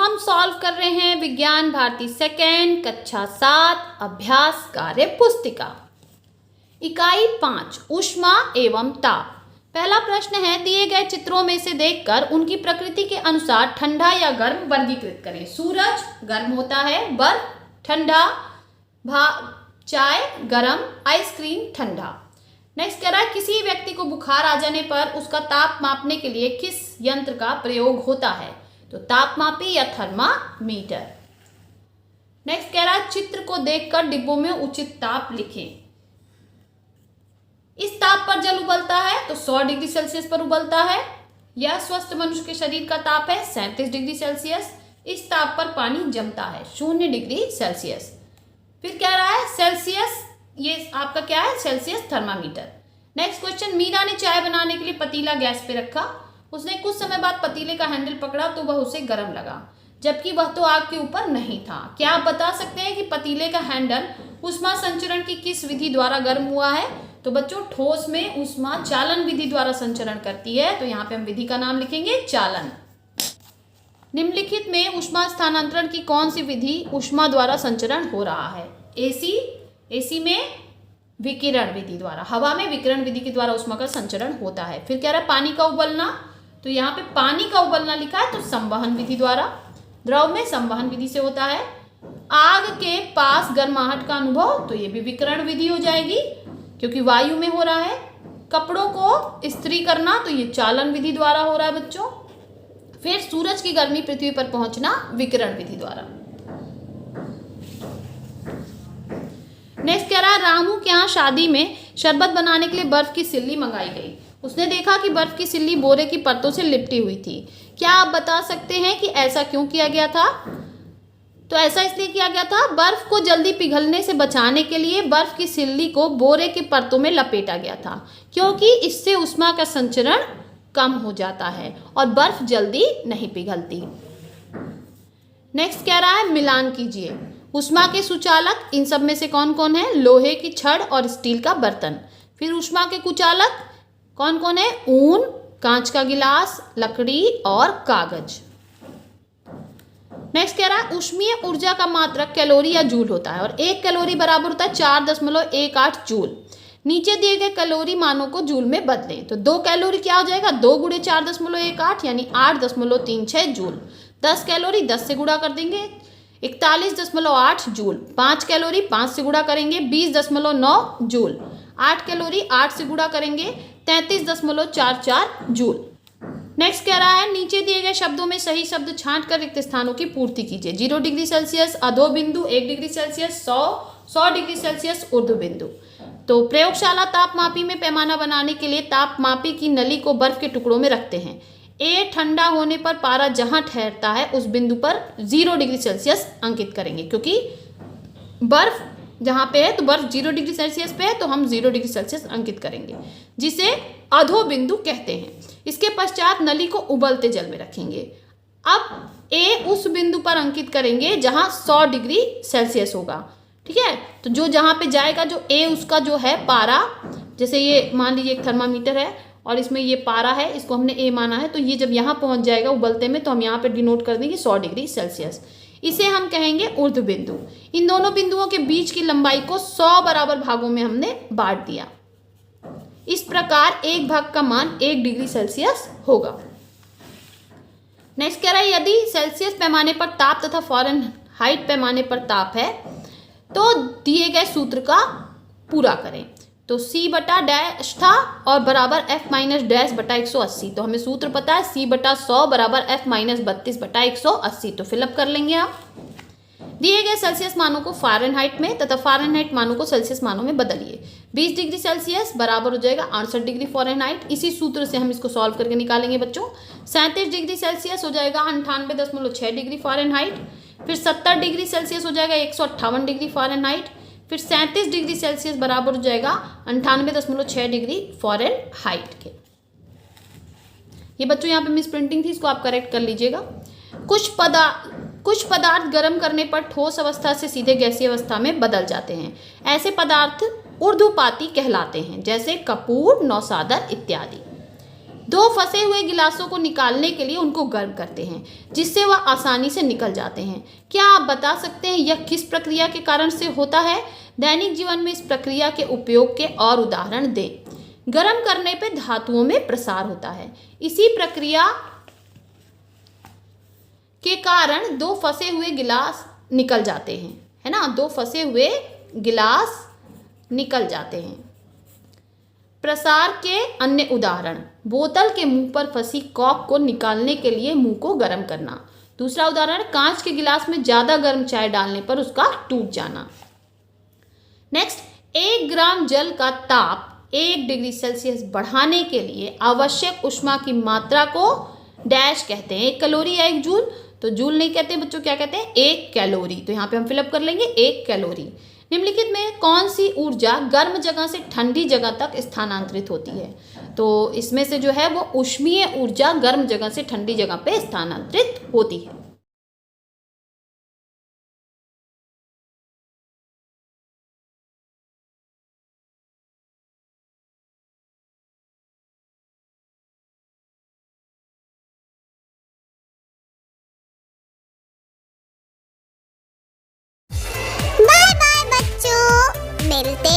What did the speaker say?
हम सॉल्व कर रहे हैं विज्ञान भारती सेकेंड कक्षा 7 अभ्यास कार्य पुस्तिका इकाई 5 ऊष्मा एवं ताप। पहला प्रश्न है, दिए गए चित्रों में से देखकर उनकी प्रकृति के अनुसार ठंडा या गर्म वर्गीकृत करें। सूरज गर्म होता है, बर्फ ठंडा, चाय गर्म, आइसक्रीम ठंडा। नेक्स्ट कह रहा है, किसी व्यक्ति को बुखार आ जाने पर उसका ताप मापने के लिए किस यंत्र का प्रयोग होता है? तो तापमापी या थर्मामीटर। नेक्स्ट कह रहा है, चित्र को देखकर डिब्बों में उचित ताप लिखें। इस ताप पर जल उबलता है तो 100 डिग्री सेल्सियस पर उबलता है। यह स्वस्थ मनुष्य के शरीर का ताप है 37 डिग्री सेल्सियस। इस ताप पर पानी जमता है 0 डिग्री सेल्सियस। फिर कह रहा है सेल्सियस, ये आपका क्या है? Celsius thermometer. Next question, Meera ने चाय बनाने के लिए पतीला गैस पे रखा। उसने कुछ समय बाद पतीले का हैंडल पकड़ा तो वह उसे गर्म लगा, जबकि वह तो आग के ऊपर नहीं था। क्या आप बता सकते हैं कि पतीले का हैंडल ऊष्मा संचरण की किस विधि द्वारा गर्म हुआ है? तो बच्चों, ठोस में ऊष्मा चालन विधि द्वारा संचरण करती है, तो यहाँ पे हम विधि का नाम लिखेंगे चालन। निम्नलिखित में ऊष्मा स्थानांतरण की कौन सी विधि ऊष्मा द्वारा संचरण हो रहा है? एसी में विकिरण विधि द्वारा, हवा में विकिरण विधि के द्वारा ऊष्मा का संचरण होता है। फिर कह रहा है पानी का उबलना, तो यहाँ पे पानी का उबलना लिखा है तो संवहन विधि द्वारा, द्रव में संवहन विधि से होता है। आग के पास गर्माहट का अनुभव, तो ये भी विकिरण विधि हो जाएगी क्योंकि वायु में हो रहा है। कपड़ों को इस्त्री करना, तो ये चालन विधि द्वारा हो रहा है बच्चों। फिर सूरज की गर्मी पृथ्वी पर पहुंचना विकिरण विधि द्वारा। नेक्स्ट कह रहा है, रामू के यहाँ शादी में शरबत बनाने के लिए बर्फ की सिल्ली मंगाई गई। उसने देखा कि बर्फ की सिल्ली बोरे की परतों से लिपटी हुई थी। क्या आप बता सकते हैं कि ऐसा क्यों किया गया था? तो ऐसा इसलिए किया गया था, बर्फ को जल्दी पिघलने से बचाने के लिए बर्फ की सिल्ली को बोरे के परतों में लपेटा गया था, क्योंकि इससे ऊष्मा का संचरण कम हो जाता है और बर्फ जल्दी नहीं पिघलती। नेक्स्ट कह रहा है, मिलान कीजिए। ऊष्मा के सुचालक इन सब में से कौन कौन है? लोहे की छड़ और स्टील का बर्तन। फिर ऊष्मा के कुचालक कौन कौन है? ऊन, कांच का गिलास, लकड़ी और कागज। नेक्स्ट कह रहा है, ऊष्मीय ऊर्जा का मात्रक कैलोरी या जूल होता है और 1 कैलोरी बराबर होता है 4.18 जूल। नीचे दिए गए कैलोरी मानों को जूल में बदलें। तो 2 कैलोरी क्या हो जाएगा? 2 गुणे 4.18 यानी 8.36 जूल। 10 कैलोरी 10 से गुणा कर देंगे 41.8 जूल। 5 कैलोरी 5 से गुणा करेंगे 20.9 जूल। 8 कैलोरी 8 से गुणा करेंगे 33.44 जूल। नेक्स्ट कह रहा है, नीचे दिए गए शब्दों में सही शब्द छांट कर रिक्त स्थानों की पूर्ति कीजिए। 0 डिग्री सेल्सियस अधो बिंदु, 1 डिग्री सेल्सियस, 100 डिग्री सेल्सियस ऊर्ध्व बिंदु। तो प्रयोगशाला तापमापी में पैमाना बनाने के लिए तापमापी की नली को बर्फ के टुकड़ों में रखते हैं। ए ठंडा होने पर पारा जहां ठहरता है उस बिंदु पर 0 डिग्री सेल्सियस अंकित करेंगे, क्योंकि बर्फ जहां पे है तो बर्फ 0 डिग्री सेल्सियस पे है तो हम 0 डिग्री सेल्सियस अंकित करेंगे, जिसे अधो बिंदु कहते हैं। इसके पश्चात नली को उबलते जल में रखेंगे। अब ए उस बिंदु पर अंकित करेंगे जहां 100 डिग्री सेल्सियस होगा। ठीक है, तो जो जहां पे जाएगा, जो ए उसका जो है पारा, जैसे ये मान लीजिए एक थर्मामीटर है और इसमें ये पारा है, इसको हमने ए माना है, तो ये जब यहाँ पहुँच जाएगा उबलते में तो हम यहाँ पे डिनोट कर देंगे 100 डिग्री सेल्सियस। इसे हम कहेंगे ऊर्ध्व बिंदु। इन दोनों बिंदुओं के बीच की लंबाई को 100 बराबर भागों में हमने बांट दिया। इस प्रकार एक भाग का मान 1 डिग्री सेल्सियस होगा। नेक्स्ट कह रहा है, यदि सेल्सियस पैमाने पर ताप तथा फ़ारेनहाइट पैमाने पर ताप है तो दिए गए सूत्र का पूरा करें। तो C बटा डैश था और बराबर F माइनस डैश बटा 180। तो हमें सूत्र पता है C बटा 100 बराबर F माइनस 32 बटा 180। तो फिलअप कर लेंगे आप। दिए गए सेल्सियस मानों को फ़ारेनहाइट में तथा फ़ारेनहाइट मानों को सेल्सियस मानों में बदलिए। 20 डिग्री सेल्सियस बराबर हो जाएगा 68 डिग्री फ़ारेनहाइट। इसी सूत्र से हम इसको सॉल्व करके निकालेंगे बच्चों। 37 डिग्री सेल्सियस हो जाएगा 98.6 डिग्री फ़ारेनहाइट। फिर 70 डिग्री सेल्सियस हो जाएगा 158 डिग्री फ़ारेनहाइट। फिर 37 डिग्री सेल्सियस बराबर हो जाएगा 98.6 डिग्री फ़ारेनहाइट के। ये बच्चों यहाँ पे मिस प्रिंटिंग थी, इसको आप करेक्ट कर लीजिएगा। कुछ पदार्थ गर्म करने पर ठोस अवस्था से सीधे गैसीय अवस्था में बदल जाते हैं। ऐसे पदार्थ ऊर्ध्वपाती कहलाते हैं, जैसे कपूर, नौसादर इत्यादि। दो फंसे हुए गिलासों को निकालने के लिए उनको गर्म करते हैं, जिससे वह आसानी से निकल जाते हैं। क्या आप बता सकते हैं यह किस प्रक्रिया के कारण से होता है? दैनिक जीवन में इस प्रक्रिया के उपयोग के और उदाहरण दें। गर्म करने पे धातुओं में प्रसार होता है। इसी प्रक्रिया के कारण दो फंसे हुए गिलास निकल जाते हैं, है ना, दो फंसे हुए गिलास निकल जाते हैं। प्रसार के अन्य उदाहरण, बोतल के मुंह पर फंसी कॉर्क को निकालने के लिए मुंह को गर्म करना। दूसरा उदाहरण, कांच के गिलास में ज्यादा गर्म चाय डालने पर उसका टूट जाना। नेक्स्ट, 1 ग्राम जल का ताप 1 डिग्री सेल्सियस बढ़ाने के लिए आवश्यक ऊष्मा की मात्रा को डैश कहते हैं। 1 कैलोरी या 1 जूल? तो जूल नहीं कहते बच्चों, क्या कहते हैं? 1 कैलोरी। तो यहाँ पे हम फिलअप कर लेंगे 1 कैलोरी। निम्नलिखित में कौन सी ऊर्जा गर्म जगह से ठंडी जगह तक स्थानांतरित होती है? तो इसमें से जो है वो ऊष्मीय ऊर्जा गर्म जगह से ठंडी जगह पे स्थानांतरित होती है। बाय बाय बच्चों, मिलते